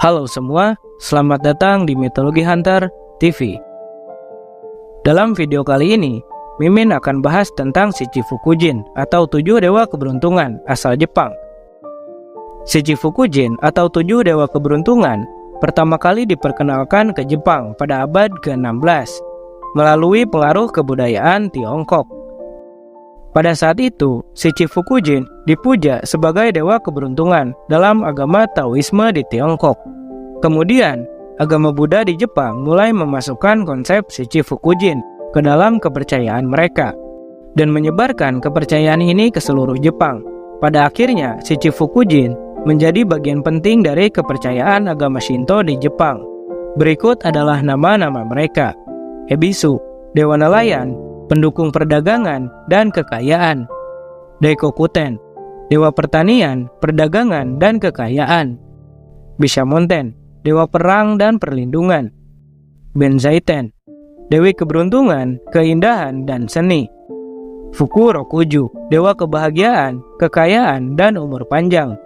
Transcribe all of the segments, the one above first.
Halo semua, selamat datang di Mitologi Hunter TV. Dalam video kali ini, Mimin akan bahas tentang Shichifukujin atau 7 dewa keberuntungan asal Jepang. Shichifukujin atau 7 dewa keberuntungan pertama kali diperkenalkan ke Jepang pada abad ke-16 melalui pengaruh kebudayaan Tiongkok. Pada saat itu, Shichifukujin dipuja sebagai dewa keberuntungan dalam agama Taoisme di Tiongkok. Kemudian, agama Buddha di Jepang mulai memasukkan konsep Shichifukujin ke dalam kepercayaan mereka dan menyebarkan kepercayaan ini ke seluruh Jepang. Pada akhirnya, Shichifukujin menjadi bagian penting dari kepercayaan agama Shinto di Jepang. Berikut adalah nama-nama mereka: Ebisu, dewa nelayan, pendukung perdagangan dan kekayaan; Daikokuten, dewa pertanian, perdagangan dan kekayaan; Bishamonten, dewa perang dan perlindungan; Benzaiten, dewi keberuntungan, keindahan dan seni; Fukurokuju, dewa kebahagiaan, kekayaan dan umur panjang;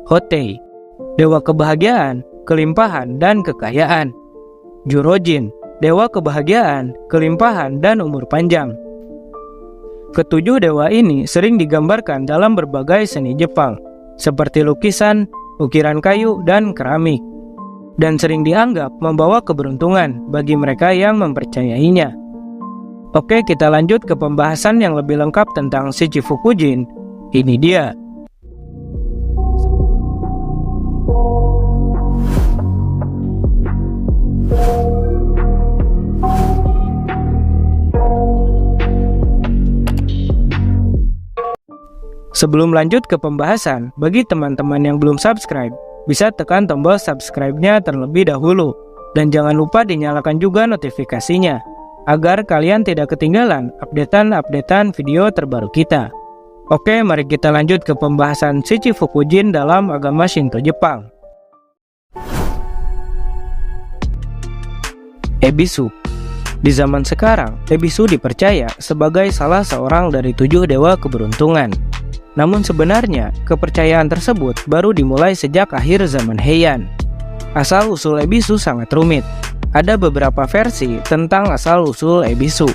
Hotei, dewa kebahagiaan, kelimpahan dan kekayaan; Jurojin, dewa kebahagiaan, kelimpahan dan umur panjang. Ketujuh dewa ini sering digambarkan dalam berbagai seni Jepang, seperti lukisan, ukiran kayu, dan keramik, dan sering dianggap membawa keberuntungan bagi mereka yang mempercayainya. Oke, kita lanjut ke pembahasan yang lebih lengkap tentang Shichifukujin. Ini dia. Sebelum lanjut ke pembahasan, bagi teman-teman yang belum subscribe, bisa tekan tombol subscribe-nya terlebih dahulu. Dan jangan lupa dinyalakan juga notifikasinya, agar kalian tidak ketinggalan updatean video terbaru kita. Oke, mari kita lanjut ke pembahasan Shichifukujin dalam agama Shinto Jepang. Ebisu. Di zaman sekarang, Ebisu dipercaya sebagai salah seorang dari 7 dewa keberuntungan. Namun sebenarnya, kepercayaan tersebut baru dimulai sejak akhir zaman Heian. Asal-usul Ebisu sangat rumit. Ada beberapa versi tentang asal-usul Ebisu.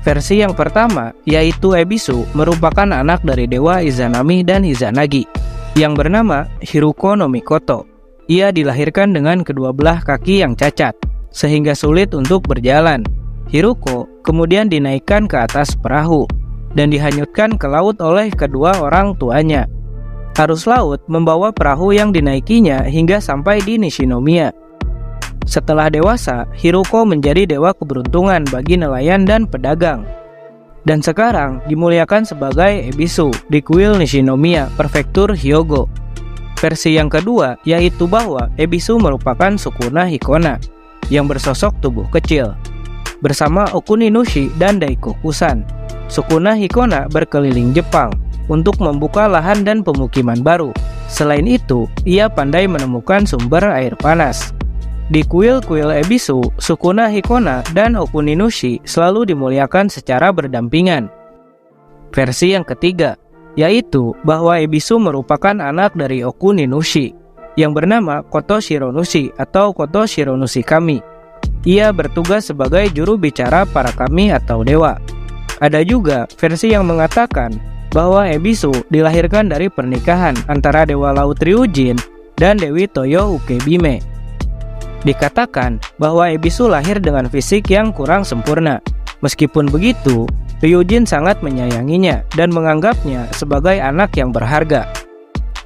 Versi yang pertama, yaitu Ebisu merupakan anak dari dewa Izanami dan Izanagi, yang bernama Hiruko no Mikoto. Ia dilahirkan dengan kedua belah kaki yang cacat, sehingga sulit untuk berjalan. Hiruko kemudian dinaikkan ke atas perahu dan dihanyutkan ke laut oleh kedua orang tuanya. Arus laut membawa perahu yang dinaikinya hingga sampai di Nishinomiya. Setelah dewasa, Hiruko menjadi dewa keberuntungan bagi nelayan dan pedagang, dan sekarang dimuliakan sebagai Ebisu di kuil Nishinomiya, prefektur Hyogo. Versi yang kedua yaitu bahwa Ebisu merupakan Sukuna Hikona yang bersosok tubuh kecil. Bersama Okuninushi dan Daikokusan, Sukuna Hikona berkeliling Jepang untuk membuka lahan dan pemukiman baru. Selain itu, ia pandai menemukan sumber air panas. Di kuil-kuil Ebisu, Sukuna Hikona dan Okuninushi selalu dimuliakan secara berdampingan. Versi yang ketiga, yaitu bahwa Ebisu merupakan anak dari Okuninushi yang bernama Koto Shironushi atau Koto Shironushi Kami. Ia bertugas sebagai juru bicara para kami atau dewa. Ada juga versi yang mengatakan bahwa Ebisu dilahirkan dari pernikahan antara Dewa Laut Ryujin dan Dewi Toyo Ukebime. Dikatakan bahwa Ebisu lahir dengan fisik yang kurang sempurna. Meskipun begitu, Ryujin sangat menyayanginya dan menganggapnya sebagai anak yang berharga.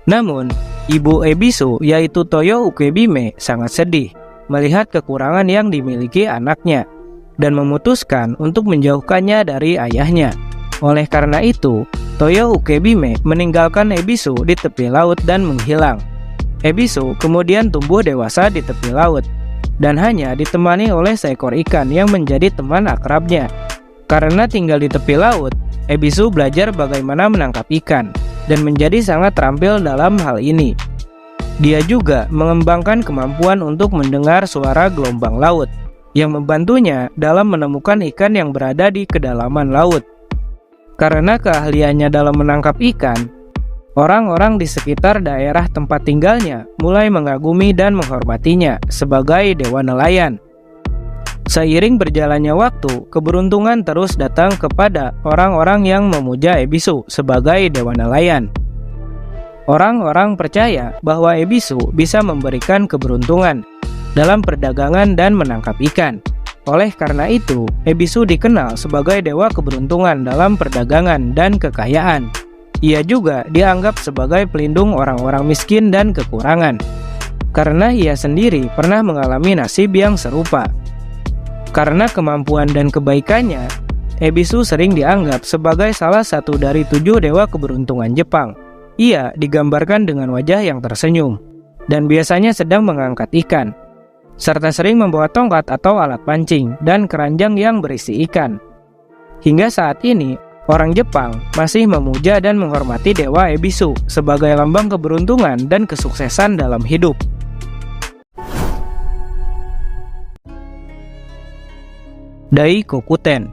Namun, ibu Ebisu yaitu Toyo Ukebime sangat sedih melihat kekurangan yang dimiliki anaknya dan memutuskan untuk menjauhkannya dari ayahnya. Oleh karena itu, Toyo Ukebime meninggalkan Ebisu di tepi laut dan menghilang. Ebisu kemudian tumbuh dewasa di tepi laut dan hanya ditemani oleh seekor ikan yang menjadi teman akrabnya. Karena tinggal di tepi laut, Ebisu belajar bagaimana menangkap ikan dan menjadi sangat terampil dalam hal ini. Dia juga mengembangkan kemampuan untuk mendengar suara gelombang laut yang membantunya dalam menemukan ikan yang berada di kedalaman laut. Karena keahliannya dalam menangkap ikan, Orang-orang di sekitar daerah tempat tinggalnya mulai mengagumi dan menghormatinya sebagai dewa nelayan. Seiring berjalannya waktu, keberuntungan terus datang kepada orang-orang yang memuja Ebisu sebagai dewa nelayan. Orang-orang percaya bahwa Ebisu bisa memberikan keberuntungan dalam perdagangan dan menangkap ikan. Oleh karena itu, Ebisu dikenal sebagai dewa keberuntungan dalam perdagangan dan kekayaan. Ia juga dianggap sebagai pelindung orang-orang miskin dan kekurangan, karena ia sendiri pernah mengalami nasib yang serupa. Karena kemampuan dan kebaikannya, Ebisu sering dianggap sebagai salah satu dari 7 dewa keberuntungan Jepang. Ia digambarkan dengan wajah yang tersenyum, dan biasanya sedang mengangkat ikan, serta sering membawa tongkat atau alat pancing dan keranjang yang berisi ikan. Hingga saat ini, orang Jepang masih memuja dan menghormati dewa Ebisu sebagai lambang keberuntungan dan kesuksesan dalam hidup. Daikokuten.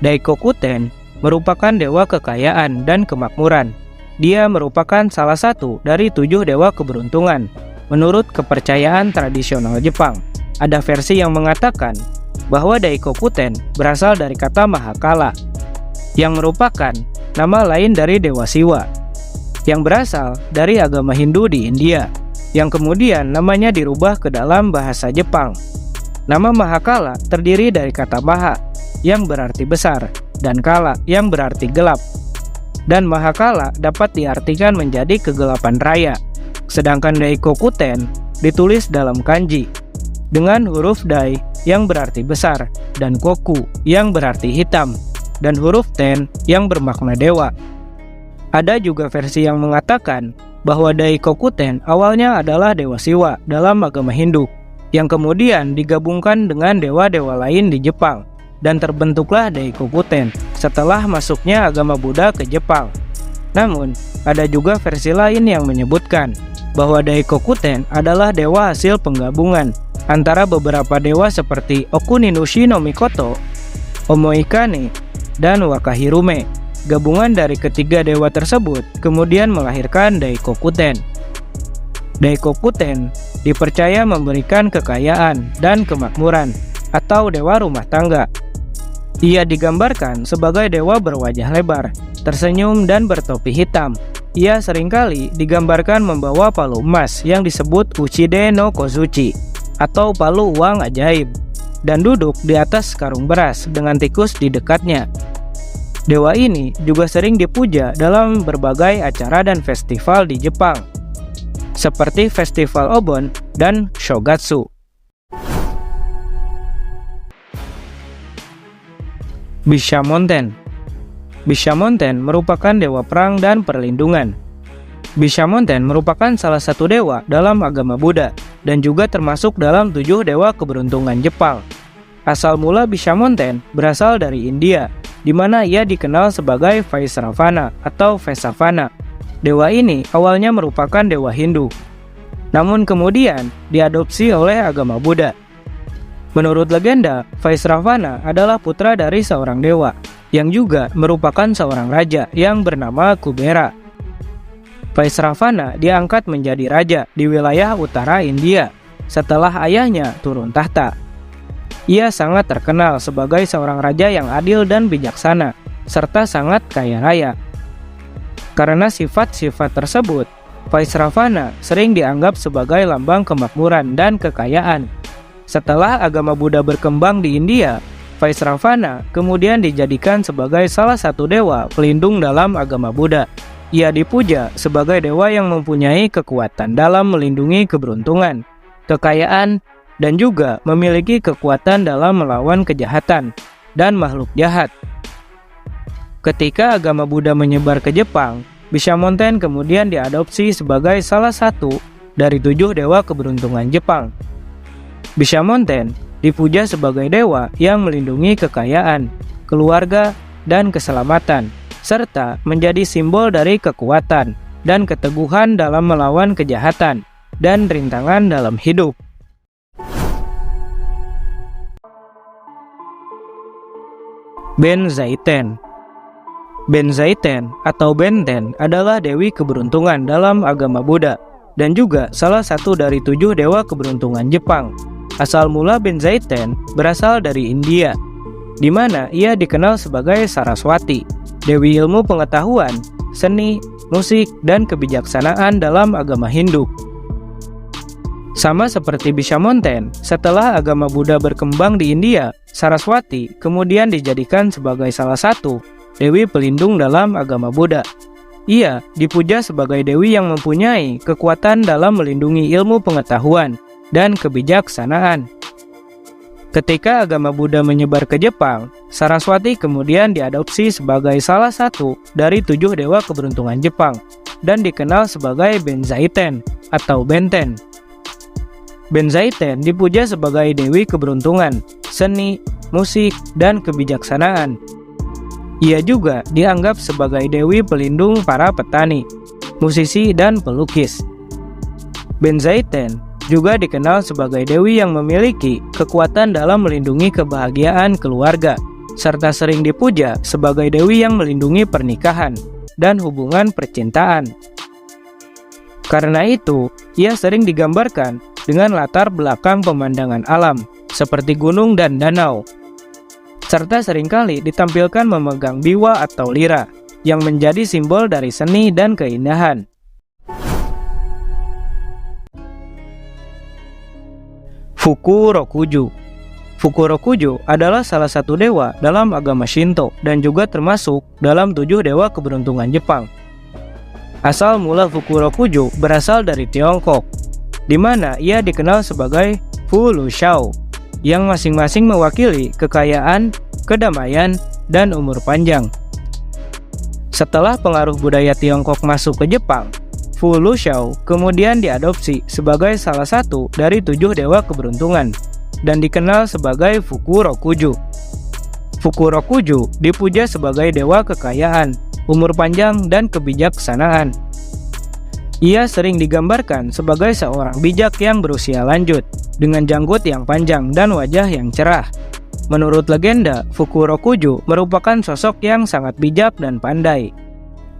Daikokuten merupakan dewa kekayaan dan kemakmuran. Dia merupakan salah satu dari 7 dewa keberuntungan. Menurut kepercayaan tradisional Jepang, ada versi yang mengatakan bahwa Daikokuten berasal dari kata Mahakala, yang merupakan nama lain dari Dewa Siwa, yang berasal dari agama Hindu di India, yang kemudian namanya dirubah ke dalam bahasa Jepang. Nama Mahakala terdiri dari kata Maha, yang berarti besar, dan Kala, yang berarti gelap. Dan Mahakala dapat diartikan menjadi kegelapan raya. Sedangkan Daikokuten ditulis dalam kanji, dengan huruf Dai yang berarti besar, dan Koku yang berarti hitam, dan huruf Ten yang bermakna dewa. Ada juga versi yang mengatakan bahwa Daikokuten awalnya adalah Dewa Siwa dalam agama Hindu, yang kemudian digabungkan dengan dewa-dewa lain di Jepang, dan terbentuklah Daikokuten setelah masuknya agama Buddha ke Jepang. Namun, ada juga versi lain yang menyebutkan bahwa Daikokuten adalah dewa hasil penggabungan antara beberapa dewa seperti Okuninushi no Mikoto, Omoikane, dan Wakahirume. Gabungan dari ketiga dewa tersebut kemudian melahirkan Daikokuten. Daikokuten dipercaya memberikan kekayaan dan kemakmuran atau dewa rumah tangga. Ia digambarkan sebagai dewa berwajah lebar, tersenyum dan bertopi hitam. Ia seringkali digambarkan membawa palu emas yang disebut Uchide no Kozuchi atau palu uang ajaib, dan duduk di atas karung beras dengan tikus di dekatnya. Dewa ini juga sering dipuja dalam berbagai acara dan festival di Jepang, seperti Festival Obon dan Shogatsu. Bishamonten. Bishamonten merupakan dewa perang dan perlindungan. Bishamonten merupakan salah satu dewa dalam agama Buddha dan juga termasuk dalam 7 dewa keberuntungan Jepang. Asal mula Bishamonten berasal dari India, di mana ia dikenal sebagai Vaisravana atau Vesavana. Dewa ini awalnya merupakan dewa Hindu, namun kemudian diadopsi oleh agama Buddha. Menurut legenda, Vaisravana adalah putra dari seorang dewa, yang juga merupakan seorang raja yang bernama Kubera. Vaisravana diangkat menjadi raja di wilayah utara India setelah ayahnya turun tahta. Ia sangat terkenal sebagai seorang raja yang adil dan bijaksana, serta sangat kaya raya. Karena sifat-sifat tersebut, Vaisravana sering dianggap sebagai lambang kemakmuran dan kekayaan. Setelah agama Buddha berkembang di India, Vaisravana kemudian dijadikan sebagai salah satu dewa pelindung dalam agama Buddha. Ia dipuja sebagai dewa yang mempunyai kekuatan dalam melindungi keberuntungan, kekayaan, dan juga memiliki kekuatan dalam melawan kejahatan dan makhluk jahat. Ketika agama Buddha menyebar ke Jepang, Bishamonten kemudian diadopsi sebagai salah satu dari 7 dewa keberuntungan Jepang. Bishamonten dipuja sebagai dewa yang melindungi kekayaan, keluarga, dan keselamatan, serta menjadi simbol dari kekuatan dan keteguhan dalam melawan kejahatan dan rintangan dalam hidup. Ben Zaiten. Benzaiten atau Benten adalah dewi keberuntungan dalam agama Buddha dan juga salah satu dari 7 dewa keberuntungan Jepang. Asal mula Benzaiten berasal dari India, di mana ia dikenal sebagai Saraswati, dewi ilmu pengetahuan, seni, musik, dan kebijaksanaan dalam agama Hindu. Sama seperti Bishamonten, setelah agama Buddha berkembang di India, Saraswati kemudian dijadikan sebagai salah satu dewi pelindung dalam agama Buddha. Ia dipuja sebagai dewi yang mempunyai kekuatan dalam melindungi ilmu pengetahuan dan kebijaksanaan. Ketika agama Buddha menyebar ke Jepang, Saraswati kemudian diadopsi sebagai salah satu dari 7 dewa keberuntungan Jepang dan dikenal sebagai Benzaiten atau Benten. Benzaiten dipuja sebagai dewi keberuntungan, seni, musik, dan kebijaksanaan. Ia juga dianggap sebagai dewi pelindung para petani, musisi, dan pelukis. Benzaiten juga dikenal sebagai dewi yang memiliki kekuatan dalam melindungi kebahagiaan keluarga, serta sering dipuja sebagai dewi yang melindungi pernikahan dan hubungan percintaan. Karena itu, ia sering digambarkan dengan latar belakang pemandangan alam, seperti gunung dan danau, serta seringkali ditampilkan memegang biwa atau lira, yang menjadi simbol dari seni dan keindahan. Fukurokuju. Fukurokuju adalah salah satu dewa dalam agama Shinto dan juga termasuk dalam 7 dewa keberuntungan Jepang. Asal mula Fukurokuju berasal dari Tiongkok, di mana ia dikenal sebagai Fu Lu Shao, yang masing-masing mewakili kekayaan, kedamaian, dan umur panjang. Setelah pengaruh budaya Tiongkok masuk ke Jepang, Fu Lu Shao kemudian diadopsi sebagai salah satu dari 7 dewa keberuntungan dan dikenal sebagai Fukurokuju. Fukurokuju dipuja sebagai dewa kekayaan, umur panjang, dan kebijaksanaan. Ia sering digambarkan sebagai seorang bijak yang berusia lanjut, dengan janggut yang panjang dan wajah yang cerah. Menurut legenda, Fukurokuju merupakan sosok yang sangat bijak dan pandai.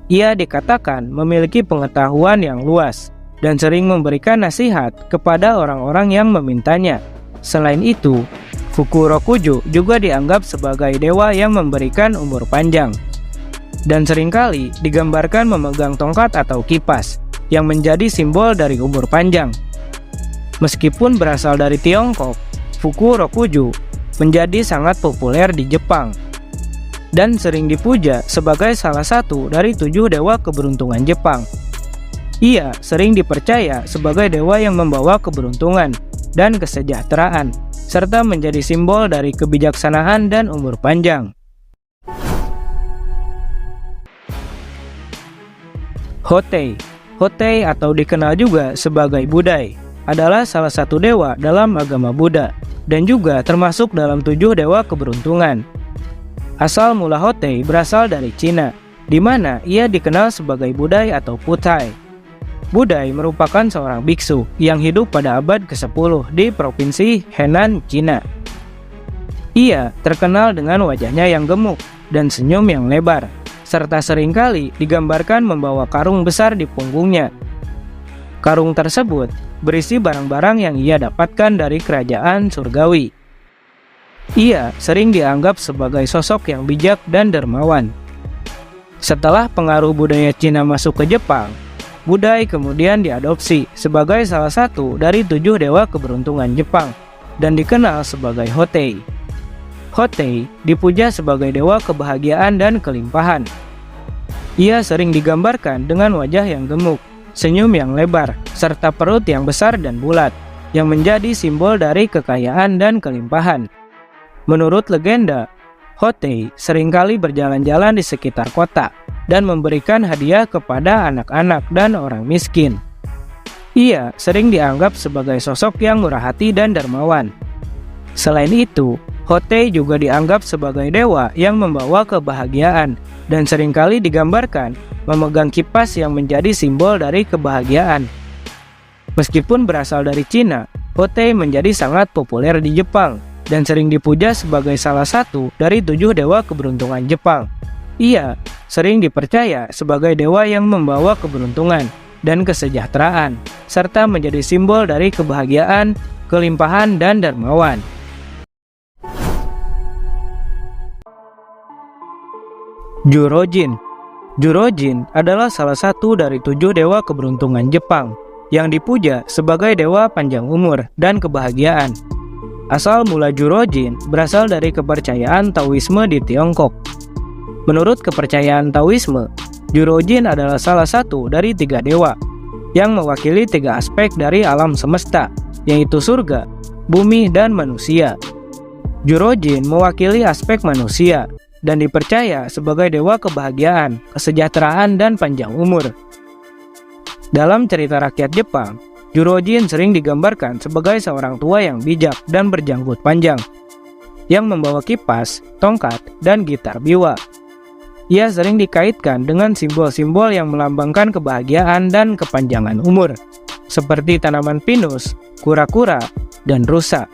Ia dikatakan memiliki pengetahuan yang luas dan sering memberikan nasihat kepada orang-orang yang memintanya. Selain itu, Fukurokuju juga dianggap sebagai dewa yang memberikan umur panjang dan seringkali digambarkan memegang tongkat atau kipas yang menjadi simbol dari umur panjang. Meskipun berasal dari Tiongkok, Fukurokuju menjadi sangat populer di Jepang dan sering dipuja sebagai salah satu dari 7 dewa keberuntungan Jepang. Ia sering dipercaya sebagai dewa yang membawa keberuntungan dan kesejahteraan, serta menjadi simbol dari kebijaksanaan dan umur panjang. Hotei. Hotei atau dikenal juga sebagai Budai adalah salah satu dewa dalam agama Buddha dan juga termasuk dalam 7 dewa keberuntungan. Asal mula Hotei berasal dari Cina, di mana ia dikenal sebagai Budai atau Putai. Budai merupakan seorang biksu yang hidup pada abad ke-10 di provinsi Henan, Cina. Ia terkenal dengan wajahnya yang gemuk dan senyum yang lebar, serta seringkali digambarkan membawa karung besar di punggungnya. Karung tersebut berisi barang-barang yang ia dapatkan dari kerajaan surgawi. Ia sering dianggap sebagai sosok yang bijak dan dermawan. Setelah pengaruh budaya Cina masuk ke Jepang, Budai kemudian diadopsi sebagai salah satu dari 7 dewa keberuntungan Jepang dan dikenal sebagai Hotei. Hotei dipuja sebagai dewa kebahagiaan dan kelimpahan. Ia sering digambarkan dengan wajah yang gemuk, senyum yang lebar, serta perut yang besar dan bulat, yang menjadi simbol dari kekayaan dan kelimpahan. Menurut legenda, Hotei seringkali berjalan-jalan di sekitar kota dan memberikan hadiah kepada anak-anak dan orang miskin. Ia sering dianggap sebagai sosok yang murah hati dan dermawan. Selain itu, Hotei juga dianggap sebagai dewa yang membawa kebahagiaan dan seringkali digambarkan memegang kipas yang menjadi simbol dari kebahagiaan. Meskipun berasal dari Cina, Hotei menjadi sangat populer di Jepang dan sering dipuja sebagai salah satu dari 7 dewa keberuntungan Jepang. Ia sering dipercaya sebagai dewa yang membawa keberuntungan dan kesejahteraan, serta menjadi simbol dari kebahagiaan, kelimpahan, dan dermawan. Jurojin. Jurojin adalah salah satu dari 7 dewa keberuntungan Jepang yang dipuja sebagai dewa panjang umur dan kebahagiaan. Asal mula Jurojin berasal dari kepercayaan Taoisme di Tiongkok. Menurut kepercayaan Taoisme, Jurojin adalah salah satu dari 3 dewa yang mewakili 3 aspek dari alam semesta, yaitu surga, bumi, dan manusia. Jurojin mewakili aspek manusia dan dipercaya sebagai dewa kebahagiaan, kesejahteraan, dan panjang umur. Dalam cerita rakyat Jepang, Jurojin sering digambarkan sebagai seorang tua yang bijak dan berjanggut panjang, yang membawa kipas, tongkat, dan gitar biwa. Ia sering dikaitkan dengan simbol-simbol yang melambangkan kebahagiaan dan kepanjangan umur, seperti tanaman pinus, kura-kura, dan rusa.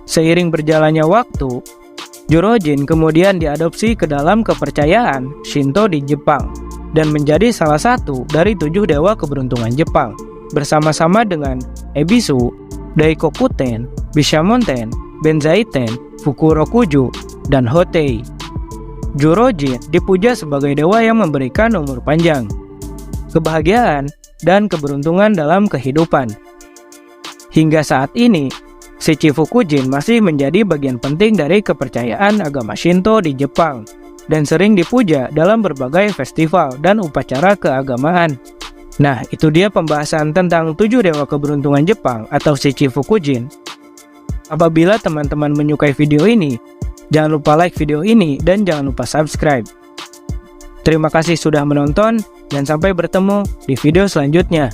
Seiring berjalannya waktu, Jurojin kemudian diadopsi ke dalam kepercayaan Shinto di Jepang dan menjadi salah satu dari 7 dewa keberuntungan Jepang, bersama-sama dengan Ebisu, Daikokuten, Bishamonten, Benzaiten, Fukurokuju, dan Hotei. Jurojin dipuja sebagai dewa yang memberikan umur panjang, kebahagiaan, dan keberuntungan dalam kehidupan. Hingga saat ini, Shichifukujin masih menjadi bagian penting dari kepercayaan agama Shinto di Jepang dan sering dipuja dalam berbagai festival dan upacara keagamaan. Nah, itu dia pembahasan tentang 7 dewa keberuntungan Jepang atau Shichifukujin. Apabila teman-teman menyukai video ini, jangan lupa like video ini dan jangan lupa subscribe. Terima kasih sudah menonton dan sampai bertemu di video selanjutnya.